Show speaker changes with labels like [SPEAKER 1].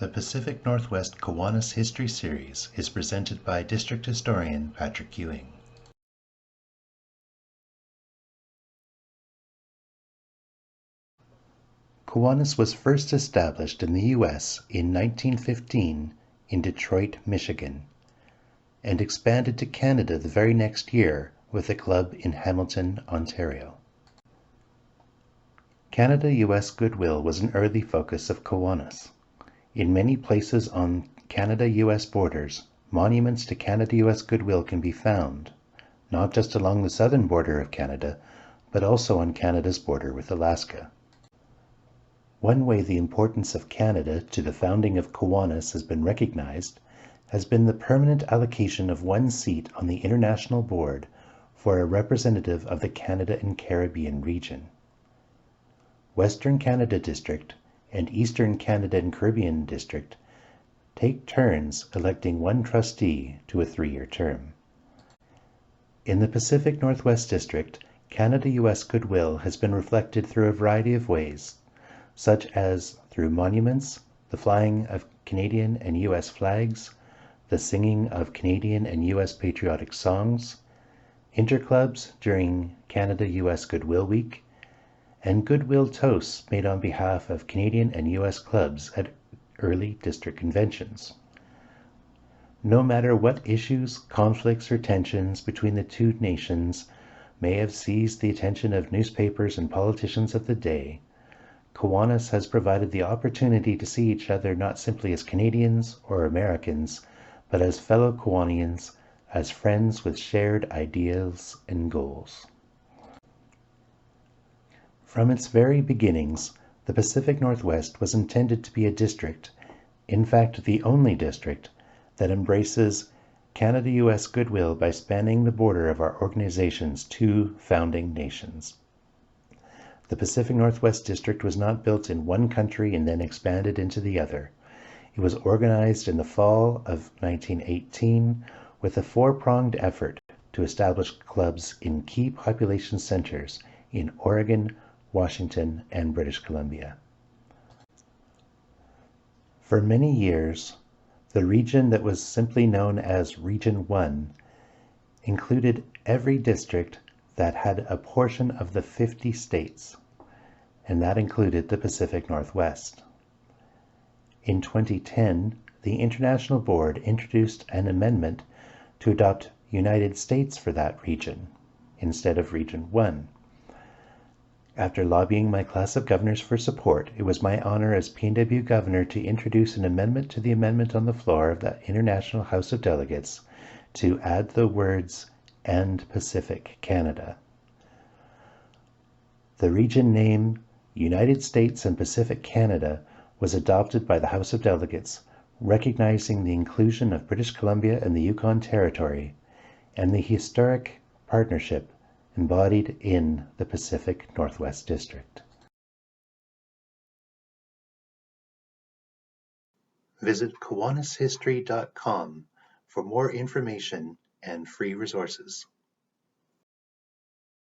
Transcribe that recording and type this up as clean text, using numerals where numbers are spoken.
[SPEAKER 1] The Pacific Northwest Kiwanis History Series is presented by District Historian Patrick Ewing. Kiwanis was first established in the U.S. in 1915 in Detroit, Michigan, and expanded to Canada the very next year with a club in Hamilton, Ontario. Canada-U.S. goodwill was an early focus of Kiwanis. In many places on Canada-U.S. borders, monuments to Canada-U.S. goodwill can be found, not just along the southern border of Canada, but also on Canada's border with Alaska. One way the importance of Canada to the founding of Kiwanis has been recognized has been the permanent allocation of one seat on the International Board for a representative of the Canada and Caribbean region. Western Canada District and Eastern Canada and Caribbean District take turns electing one trustee to a 3-year term. In the Pacific Northwest District, Canada-U.S. goodwill has been reflected through a variety of ways, such as through monuments, the flying of Canadian and U.S. flags, the singing of Canadian and U.S. patriotic songs, interclubs during Canada-U.S. Goodwill Week, and goodwill toasts made on behalf of Canadian and U.S. clubs at early district conventions. No matter what issues, conflicts, or tensions between the two nations may have seized the attention of newspapers and politicians of the day, Kiwanis has provided the opportunity to see each other not simply as Canadians or Americans, but as fellow Kiwanians, as friends with shared ideals and goals. From its very beginnings, the Pacific Northwest was intended to be a district, in fact the only district, that embraces Canada-U.S. goodwill by spanning the border of our organization's 2 founding nations. The Pacific Northwest District was not built in one country and then expanded into the other. It was organized in the fall of 1918 with a 4-pronged effort to establish clubs in key population centers in Oregon, Washington, and British Columbia. For many years, the region that was simply known as Region 1 included every district that had a portion of the 50 states, and that included the Pacific Northwest. In 2010, the International Board introduced an amendment to adopt United States for that region, instead of Region 1. After lobbying my class of governors for support, it was my honor as PNW governor to introduce an amendment to the amendment on the floor of the International House of Delegates to add the words "and Pacific Canada." The region name United States and Pacific Canada was adopted by the House of Delegates, recognizing the inclusion of British Columbia and the Yukon Territory, and the historic partnership embodied in the Pacific Northwest District. Visit KiwanisHistory.com for more information and free resources.